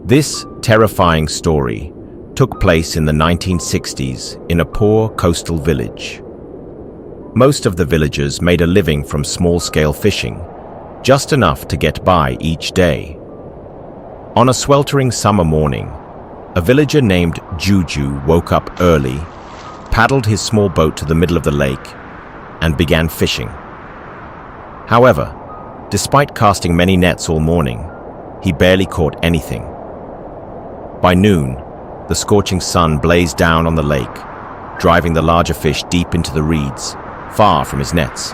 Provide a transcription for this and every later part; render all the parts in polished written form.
This terrifying story took place in the 1960s in a poor coastal village. Most of the villagers made a living from small-scale fishing, just enough to get by each day. On a sweltering summer morning, a villager named Juju woke up early, paddled his small boat to the middle of the lake, and began fishing. However, despite casting many nets all morning, he barely caught anything. By noon, the scorching sun blazed down on the lake, driving the larger fish deep into the reeds, far from his nets.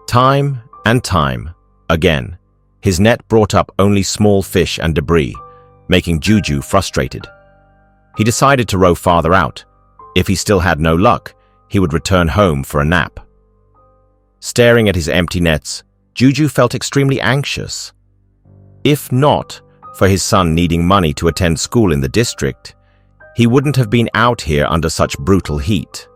Time and time again, his net brought up only small fish and debris, making Juju frustrated. He decided to row farther out. If he still had no luck, he would return home for a nap. Staring at his empty nets, Juju felt extremely anxious. If not for his son needing money to attend school in the district, he wouldn't have been out here under such brutal heat.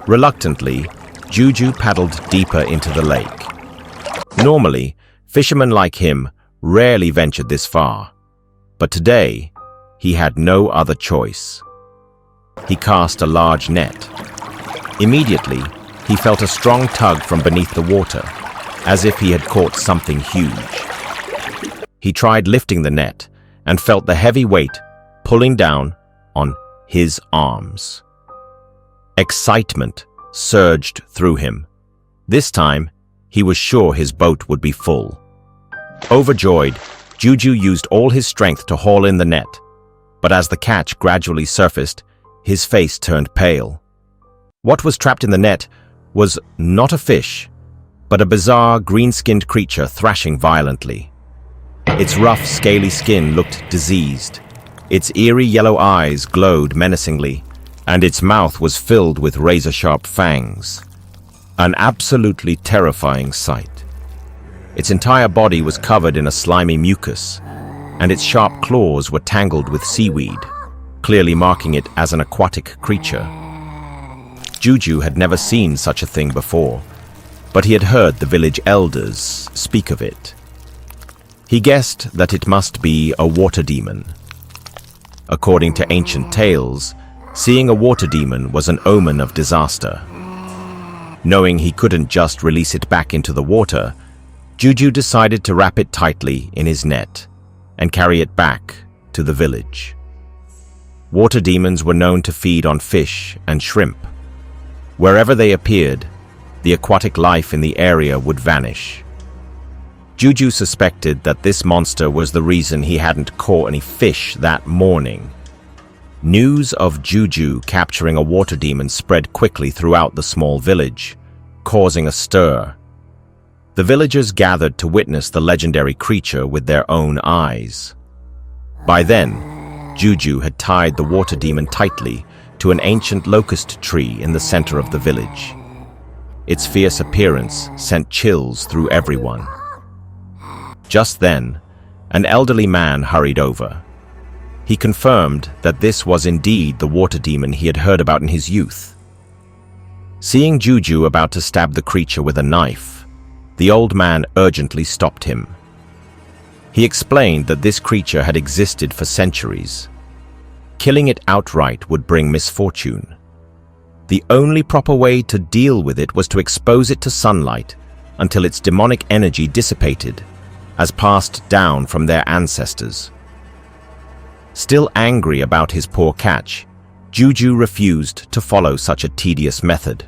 Reluctantly, Juju paddled deeper into the lake. Normally, fishermen like him rarely ventured this far, but today he had no other choice. He cast a large net. Immediately, he felt a strong tug from beneath the water, as if he had caught something huge. He tried lifting the net and felt the heavy weight pulling down on his arms. Excitement surged through him. This time, he was sure his boat would be full. Overjoyed, Juju used all his strength to haul in the net, but as the catch gradually surfaced, his face turned pale. What was trapped in the net was not a fish, but a bizarre green-skinned creature thrashing violently. Its rough, scaly skin looked diseased. Its eerie yellow eyes glowed menacingly, and its mouth was filled with razor-sharp fangs. An absolutely terrifying sight. Its entire body was covered in a slimy mucus, and its sharp claws were tangled with seaweed, clearly marking it as an aquatic creature. Juju had never seen such a thing before, but he had heard the village elders speak of it. He guessed that it must be a water demon. According to ancient tales, seeing a water demon was an omen of disaster. Knowing he couldn't just release it back into the water, Juju decided to wrap it tightly in his net and carry it back to the village. Water demons were known to feed on fish and shrimp. Wherever they appeared, the aquatic life in the area would vanish. Juju suspected that this monster was the reason he hadn't caught any fish that morning. News of Juju capturing a water demon spread quickly throughout the small village, causing a stir. The villagers gathered to witness the legendary creature with their own eyes. By then, Juju had tied the water demon tightly to an ancient locust tree in the center of the village. Its fierce appearance sent chills through everyone. Just then, an elderly man hurried over. He confirmed that this was indeed the water demon he had heard about in his youth. Seeing Juju about to stab the creature with a knife, the old man urgently stopped him. He explained that this creature had existed for centuries. Killing it outright would bring misfortune. The only proper way to deal with it was to expose it to sunlight until its demonic energy dissipated, as passed down from their ancestors. Still angry about his poor catch, Juju refused to follow such a tedious method.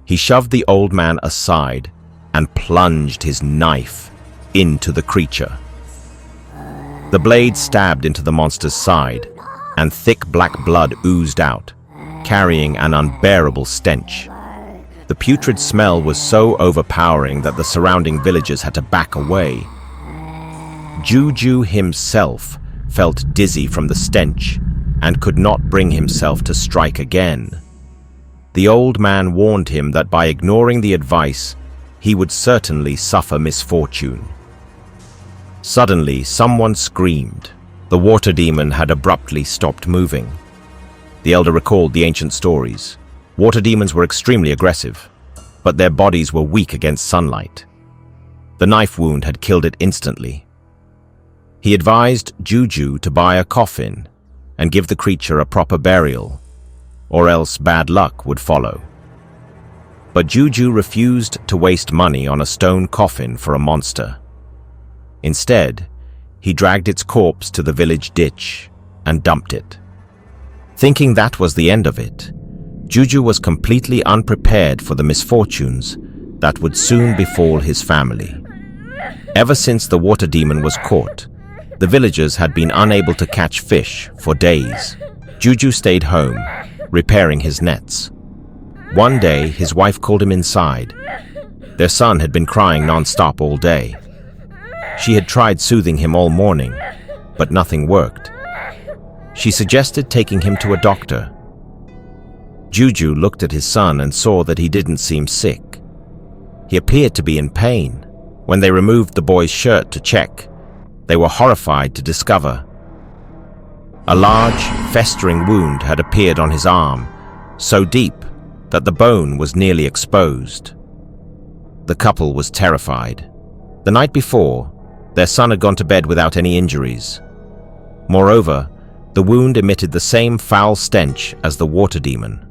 He shoved the old man aside and plunged his knife into the creature. The blade stabbed into the monster's side, and thick black blood oozed out, carrying an unbearable stench. The putrid smell was so overpowering that the surrounding villagers had to back away. Juju himself felt dizzy from the stench and could not bring himself to strike again. The old man warned him that by ignoring the advice, he would certainly suffer misfortune. Suddenly, someone screamed. The water demon had abruptly stopped moving. The elder recalled the ancient stories. Water demons were extremely aggressive, but their bodies were weak against sunlight. The knife wound had killed it instantly. He advised Juju to buy a coffin and give the creature a proper burial, or else bad luck would follow. But Juju refused to waste money on a stone coffin for a monster. Instead, he dragged its corpse to the village ditch and dumped it. Thinking that was the end of it, Juju was completely unprepared for the misfortunes that would soon befall his family. Ever since the water demon was caught, the villagers had been unable to catch fish for days. Juju stayed home, repairing his nets. One day, his wife called him inside. Their son had been crying non-stop all day. She had tried soothing him all morning, but nothing worked. She suggested taking him to a doctor. Juju looked at his son and saw that he didn't seem sick. He appeared to be in pain. When they removed the boy's shirt to check, they were horrified to discover a large, festering wound had appeared on his arm, so deep that the bone was nearly exposed. The couple was terrified. The night before, their son had gone to bed without any injuries. Moreover, the wound emitted the same foul stench as the water demon.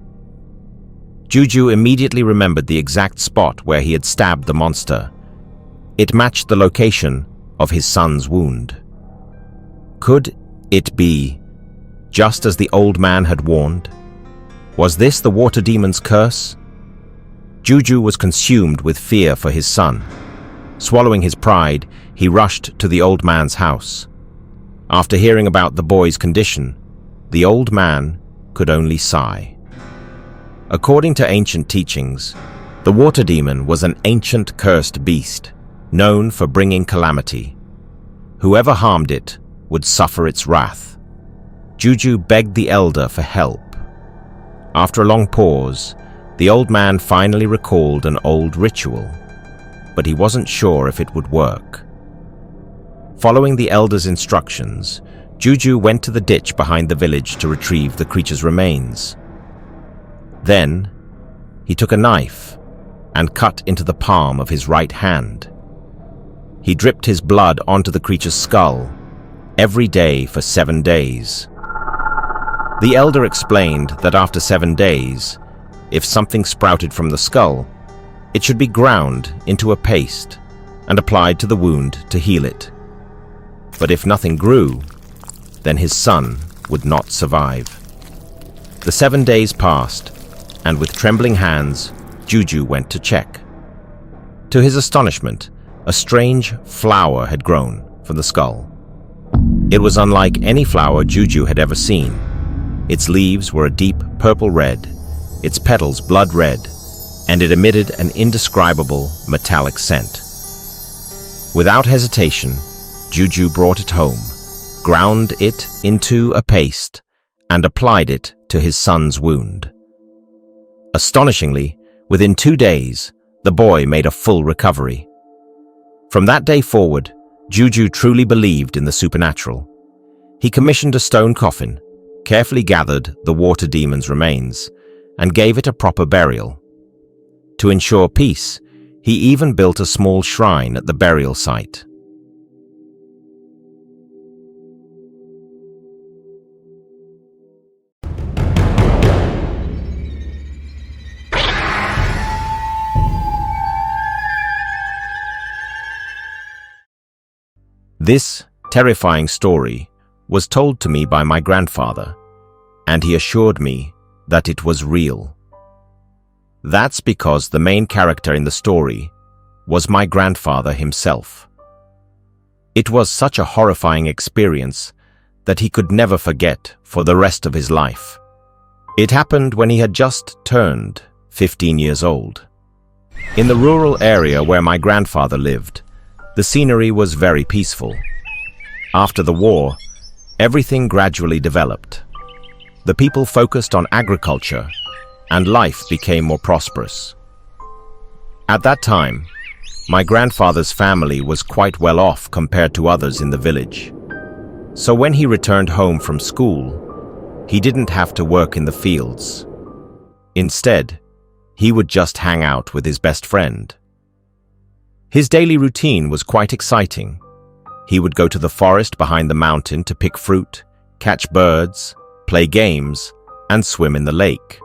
Juju immediately remembered the exact spot where he had stabbed the monster. It matched the location of his son's wound. Could it be just as the old man had warned? Was this the water demon's curse? Juju was consumed with fear for his son. Swallowing his pride, he rushed to the old man's house. After hearing about the boy's condition, the old man could only sigh. According to ancient teachings, the water demon was an ancient cursed beast, known for bringing calamity. Whoever harmed it would suffer its wrath. Juju begged the elder for help. After a long pause, the old man finally recalled an old ritual, but he wasn't sure if it would work. Following the elder's instructions, Juju went to the ditch behind the village to retrieve the creature's remains. Then, he took a knife and cut into the palm of his right hand. He dripped his blood onto the creature's skull every day for 7 days. The elder explained that after 7 days, if something sprouted from the skull, it should be ground into a paste and applied to the wound to heal it. But if nothing grew, then his son would not survive. The 7 days passed, and with trembling hands, Juju went to check. To his astonishment, a strange flower had grown from the skull. It was unlike any flower Juju had ever seen. Its leaves were a deep purple red, its petals blood red, and it emitted an indescribable metallic scent. Without hesitation, Juju brought it home, ground it into a paste, and applied it to his son's wound. Astonishingly, within 2 days, the boy made a full recovery. From that day forward, Juju truly believed in the supernatural. He commissioned a stone coffin, carefully gathered the water demon's remains, and gave it a proper burial. To ensure peace, he even built a small shrine at the burial site. This terrifying story was told to me by my grandfather, and he assured me that it was real. That's because the main character in the story was my grandfather himself. It was such a horrifying experience that he could never forget for the rest of his life. It happened when he had just turned 15 years old. In the rural area where my grandfather lived, the scenery was very peaceful. After the war, everything gradually developed. The people focused on agriculture, and life became more prosperous. At that time, my grandfather's family was quite well off compared to others in the village. So when he returned home from school, he didn't have to work in the fields. Instead, he would just hang out with his best friend. His daily routine was quite exciting. He would go to the forest behind the mountain to pick fruit, catch birds, play games, and swim in the lake.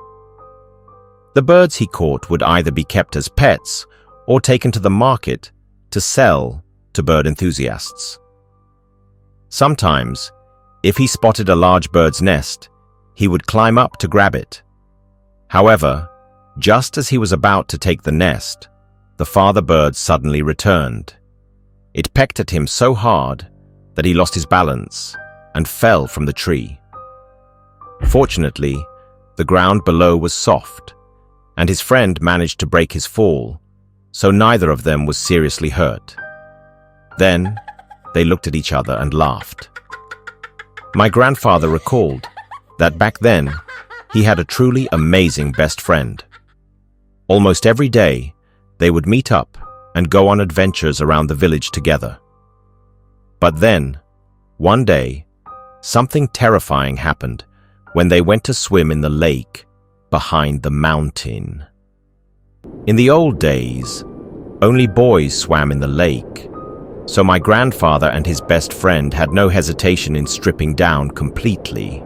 The birds he caught would either be kept as pets or taken to the market to sell to bird enthusiasts. Sometimes, if he spotted a large bird's nest, he would climb up to grab it. However, just as he was about to take the nest, the father bird suddenly returned. It pecked at him so hard that he lost his balance and fell from the tree. Fortunately, the ground below was soft, and his friend managed to break his fall, so neither of them was seriously hurt. Then, they looked at each other and laughed. My grandfather recalled that back then, he had a truly amazing best friend. Almost every day, they would meet up and go on adventures around the village together. But then, one day, something terrifying happened when they went to swim in the lake behind the mountain. In the old days, only boys swam in the lake, so my grandfather and his best friend had no hesitation in stripping down completely.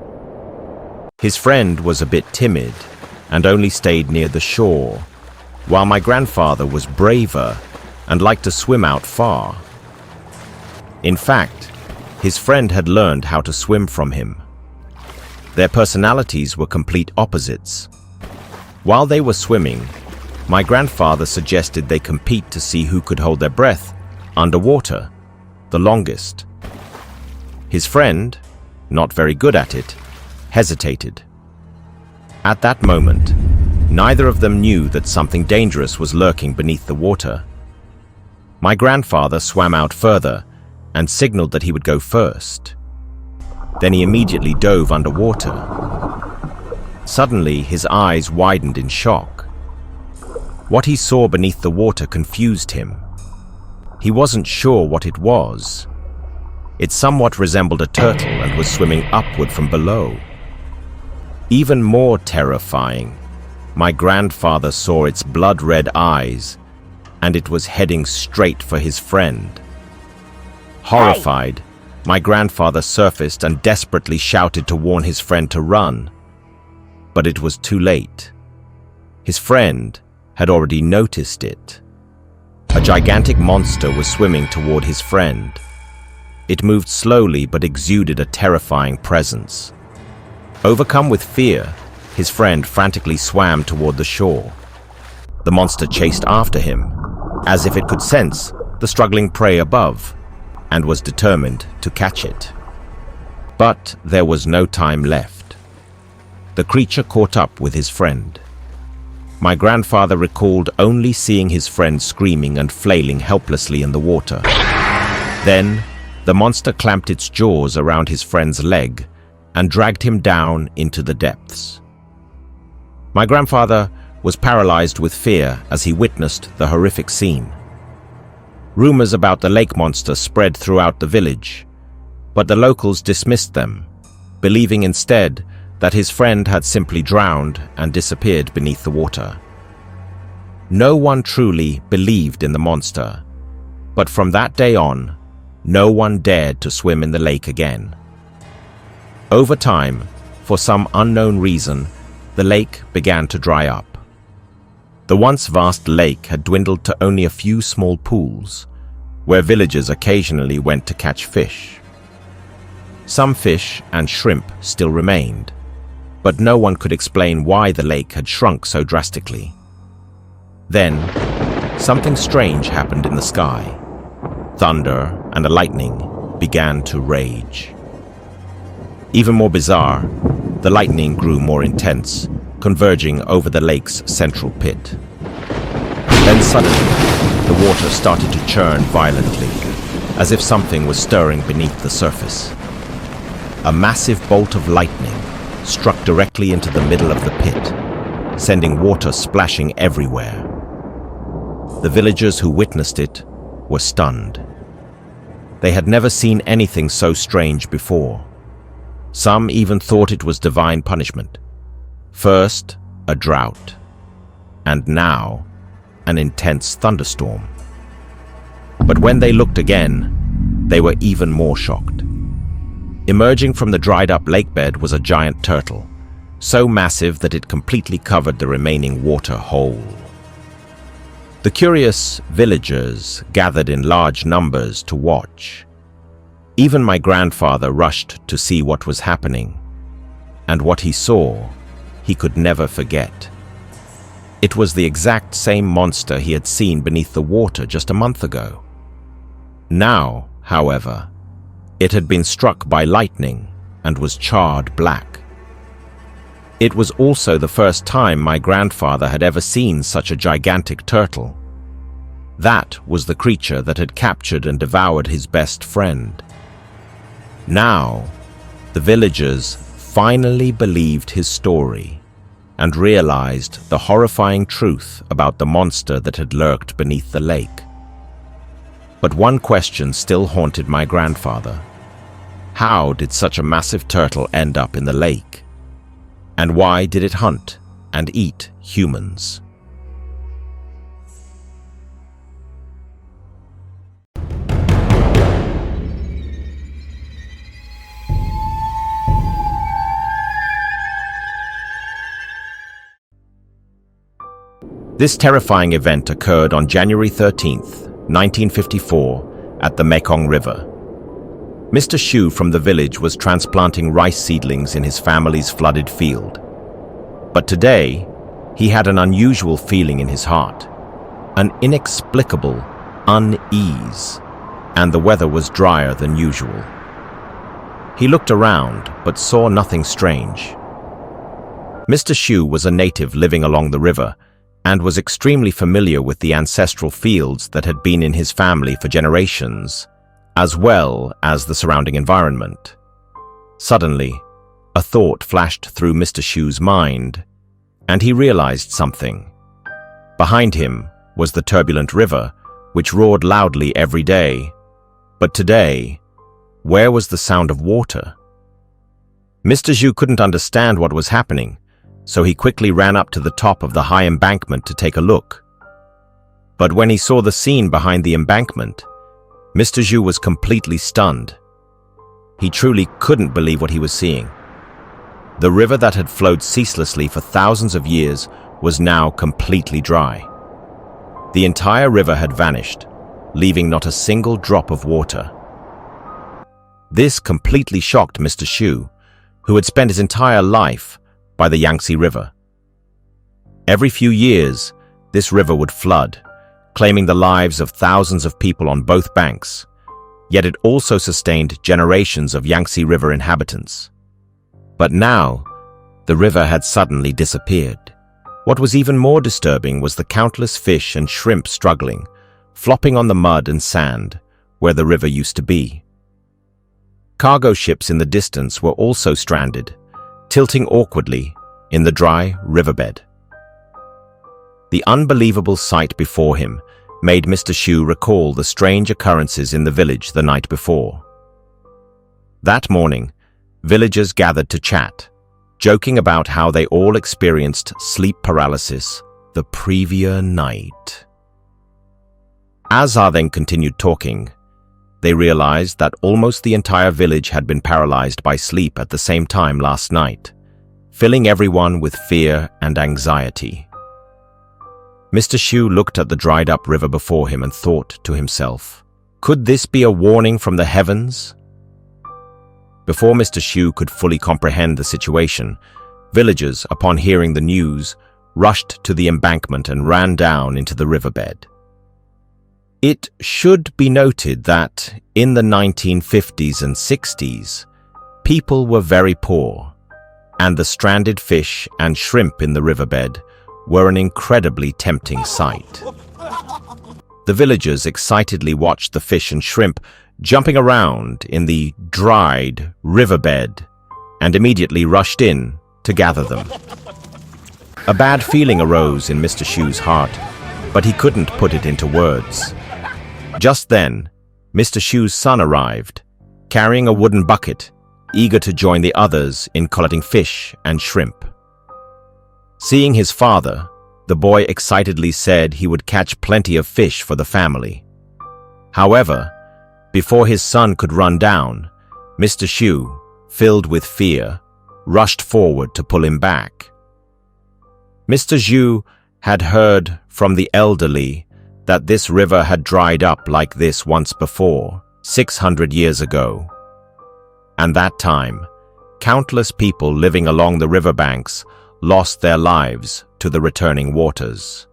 His friend was a bit timid and only stayed near the shore, while my grandfather was braver and liked to swim out far. In fact, his friend had learned how to swim from him. Their personalities were complete opposites. While they were swimming, my grandfather suggested they compete to see who could hold their breath underwater the longest. His friend, not very good at it, hesitated. At that moment, neither of them knew that something dangerous was lurking beneath the water. My grandfather swam out further and signaled that he would go first. Then he immediately dove underwater. Suddenly, his eyes widened in shock. What he saw beneath the water confused him. He wasn't sure what it was. It somewhat resembled a turtle and was swimming upward from below. Even more terrifying, my grandfather saw its blood-red eyes, and it was heading straight for his friend. Horrified, my grandfather surfaced and desperately shouted to warn his friend to run. But it was too late. His friend had already noticed it. A gigantic monster was swimming toward his friend. It moved slowly but exuded a terrifying presence. Overcome with fear, his friend frantically swam toward the shore. The monster chased after him, as if it could sense the struggling prey above, and was determined to catch it. But there was no time left. The creature caught up with his friend. My grandfather recalled only seeing his friend screaming and flailing helplessly in the water. Then, the monster clamped its jaws around his friend's leg and dragged him down into the depths. My grandfather was paralyzed with fear as he witnessed the horrific scene. Rumors about the lake monster spread throughout the village, but the locals dismissed them, believing instead that his friend had simply drowned and disappeared beneath the water. No one truly believed in the monster, but from that day on, no one dared to swim in the lake again. Over time, for some unknown reason, the lake began to dry up. The once vast lake had dwindled to only a few small pools, where villagers occasionally went to catch fish. Some fish and shrimp still remained, but no one could explain why the lake had shrunk so drastically. Then, something strange happened in the sky. Thunder and lightning began to rage. Even more bizarre, the lightning grew more intense, converging over the lake's central pit. Then suddenly, the water started to churn violently, as if something was stirring beneath the surface. A massive bolt of lightning struck directly into the middle of the pit, sending water splashing everywhere. The villagers who witnessed it were stunned. They had never seen anything so strange before. Some even thought it was divine punishment. First, a drought, and now, an intense thunderstorm. But when they looked again, they were even more shocked. Emerging from the dried-up lakebed was a giant turtle, so massive that it completely covered the remaining water whole. The curious villagers gathered in large numbers to watch. Even my grandfather rushed to see what was happening, and what he saw, he could never forget. It was the exact same monster he had seen beneath the water just a month ago. Now, however, it had been struck by lightning and was charred black. It was also the first time my grandfather had ever seen such a gigantic turtle. That was the creature that had captured and devoured his best friend. Now, the villagers finally believed his story and realized the horrifying truth about the monster that had lurked beneath the lake. But one question still haunted my grandfather. How did such a massive turtle end up in the lake? And why did it hunt and eat humans? This terrifying event occurred on January 13th, 1954, at the Mekong River. Mr. Shu from the village was transplanting rice seedlings in his family's flooded field. But today, he had an unusual feeling in his heart, an inexplicable unease, and the weather was drier than usual. He looked around, but saw nothing strange. Mr. Shu was a native living along the river, and was extremely familiar with the ancestral fields that had been in his family for generations, as well as the surrounding environment. Suddenly, a thought flashed through Mr. Shu's mind, and he realized something. Behind him was the turbulent river, which roared loudly every day. But today, where was the sound of water? Mr. Shu couldn't understand what was happening, so he quickly ran up to the top of the high embankment to take a look. But when he saw the scene behind the embankment, Mr. Zhu was completely stunned. He truly couldn't believe what he was seeing. The river that had flowed ceaselessly for thousands of years was now completely dry. The entire river had vanished, leaving not a single drop of water. This completely shocked Mr. Shu, who had spent his entire life by the Yangtze River. Every few years, this river would flood, claiming the lives of thousands of people on both banks, yet it also sustained generations of Yangtze River inhabitants. But now, the river had suddenly disappeared. What was even more disturbing was the countless fish and shrimp struggling, flopping on the mud and sand where the river used to be. Cargo ships in the distance were also stranded, tilting awkwardly in the dry riverbed. The unbelievable sight before him made Mr. Shu recall the strange occurrences in the village the night before. That morning, villagers gathered to chat, joking about how they all experienced sleep paralysis the previous night. As then continued talking, they realized that almost the entire village had been paralyzed by sleep at the same time last night, filling everyone with fear and anxiety. Mr. Shu looked at the dried-up river before him and thought to himself, could this be a warning from the heavens? Before Mr. Shu could fully comprehend the situation, villagers, upon hearing the news, rushed to the embankment and ran down into the riverbed. It should be noted that in the 1950s and 60s, people were very poor, and the stranded fish and shrimp in the riverbed were an incredibly tempting sight. The villagers excitedly watched the fish and shrimp jumping around in the dried riverbed and immediately rushed in to gather them. A bad feeling arose in Mr. Shu's heart, but he couldn't put it into words. Just then, Mr. Shu's son arrived, carrying a wooden bucket, eager to join the others in collecting fish and shrimp. Seeing his father, the boy excitedly said he would catch plenty of fish for the family. However, Before his son could run down, Mr. Xu, filled with fear, rushed forward to pull him back. Mr. Xu had heard from the elderly that this river had dried up like this once before, 600 years ago. And that time, countless people living along the riverbanks lost their lives to the returning waters.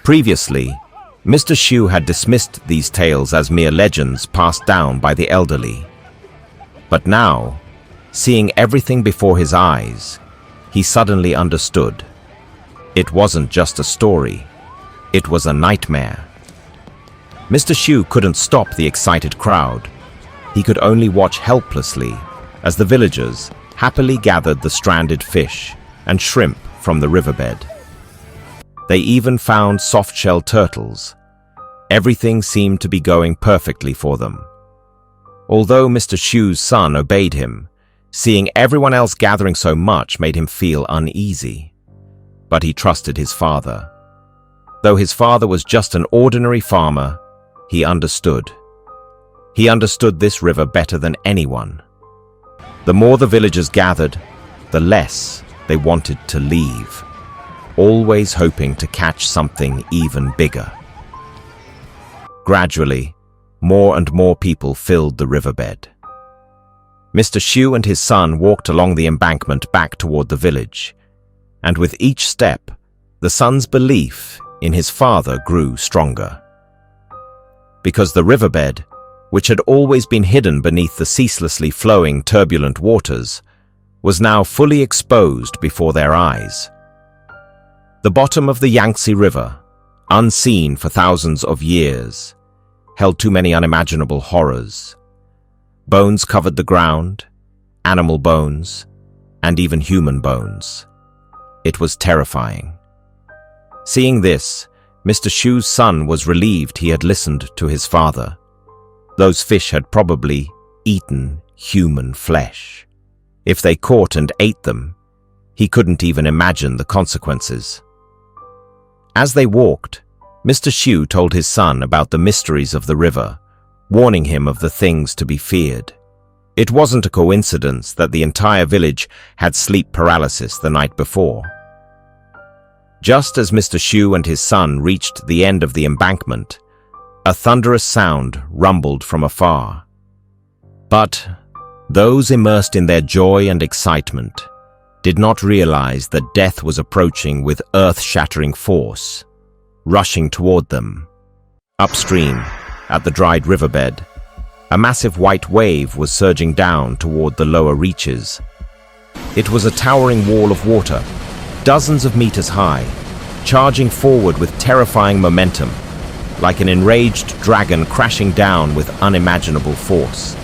Previously, Mr. Xu had dismissed these tales as mere legends passed down by the elderly. But now, seeing everything before his eyes, he suddenly understood. It wasn't just a story, it was a nightmare. Mr. Xu couldn't stop the excited crowd. He could only watch helplessly as the villagers happily gathered the stranded fish and shrimp from the riverbed. They even found soft-shell turtles. Everything seemed to be going perfectly for them. Although Mr. Xu's son obeyed him, seeing everyone else gathering so much made him feel uneasy. But he trusted his father. Though his father was just an ordinary farmer, he understood. He understood this river better than anyone. The more the villagers gathered, the less they wanted to leave, always hoping to catch something even bigger. Gradually, more and more people filled the riverbed. Mr. Xu and his son walked along the embankment back toward the village, and with each step, the son's belief in his father grew stronger. Because the riverbed, which had always been hidden beneath the ceaselessly flowing turbulent waters, was now fully exposed before their eyes. The bottom of the Yangtze River, unseen for thousands of years, held too many unimaginable horrors. Bones covered the ground, animal bones, and even human bones. It was terrifying. Seeing this, Mr. Xu's son was relieved he had listened to his father. Those fish had probably eaten human flesh. If they caught and ate them, he couldn't even imagine the consequences. As they walked, Mr. Xu told his son about the mysteries of the river, warning him of the things to be feared. It wasn't a coincidence that the entire village had sleep paralysis the night before. Just as Mr. Xu and his son reached the end of the embankment, a thunderous sound rumbled from afar. But those immersed in their joy and excitement did not realize that death was approaching with earth-shattering force, rushing toward them. Upstream, at the dried riverbed, a massive white wave was surging down toward the lower reaches. It was a towering wall of water, dozens of meters high, charging forward with terrifying momentum, like an enraged dragon crashing down with unimaginable force.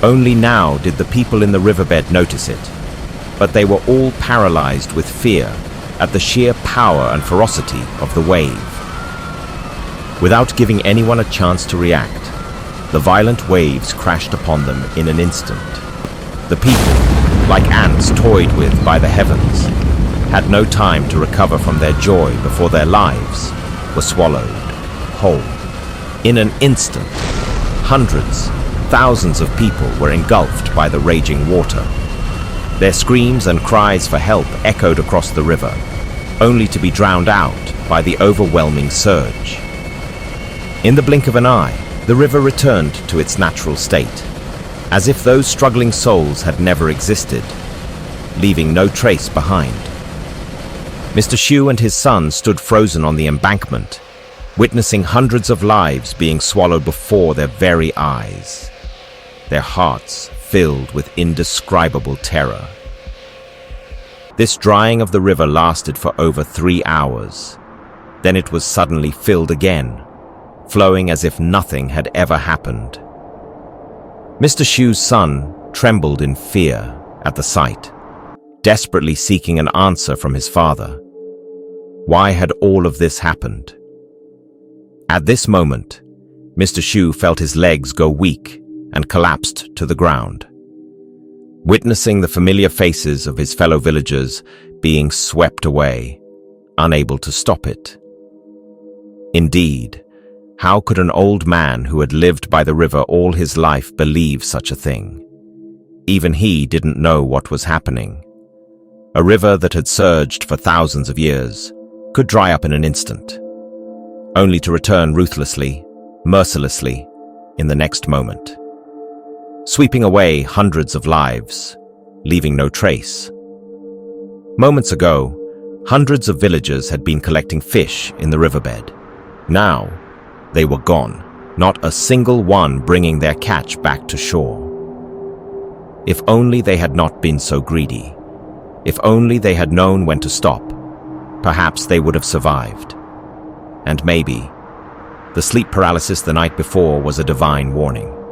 Only now did the people in the riverbed notice it, but they were all paralyzed with fear at the sheer power and ferocity of the wave. Without giving anyone a chance to react, the violent waves crashed upon them in an instant. The people, like ants toyed with by the heavens, had no time to recover from their joy before their lives were swallowed whole. In an instant, hundreds, thousands of people were engulfed by the raging water. Their screams and cries for help echoed across the river, only to be drowned out by the overwhelming surge. In the blink of an eye, the river returned to its natural state, as if those struggling souls had never existed, leaving no trace behind. Mr. Xu and his son stood frozen on the embankment, witnessing hundreds of lives being swallowed before their very eyes, their hearts filled with indescribable terror. This drying of the river lasted for over 3 hours. Then it was suddenly filled again, flowing as if nothing had ever happened. Mr. Xu's son trembled in fear at the sight, desperately seeking an answer from his father. Why had all of this happened? At this moment, Mr. Xu felt his legs go weak and collapsed to the ground. Witnessing the familiar faces of his fellow villagers being swept away, unable to stop it. Indeed, How could an old man who had lived by the river all his life believe such a thing? Even he didn't know what was happening. A river that had surged for thousands of years could dry up in an instant, only to return ruthlessly, mercilessly, in the next moment, sweeping away hundreds of lives, leaving no trace. Moments ago, hundreds of villagers had been collecting fish in the riverbed. Now, they were gone, not a single one bringing their catch back to shore. If only they had not been so greedy. If only they had known when to stop, perhaps they would have survived. And maybe, the sleep paralysis the night before was a divine warning.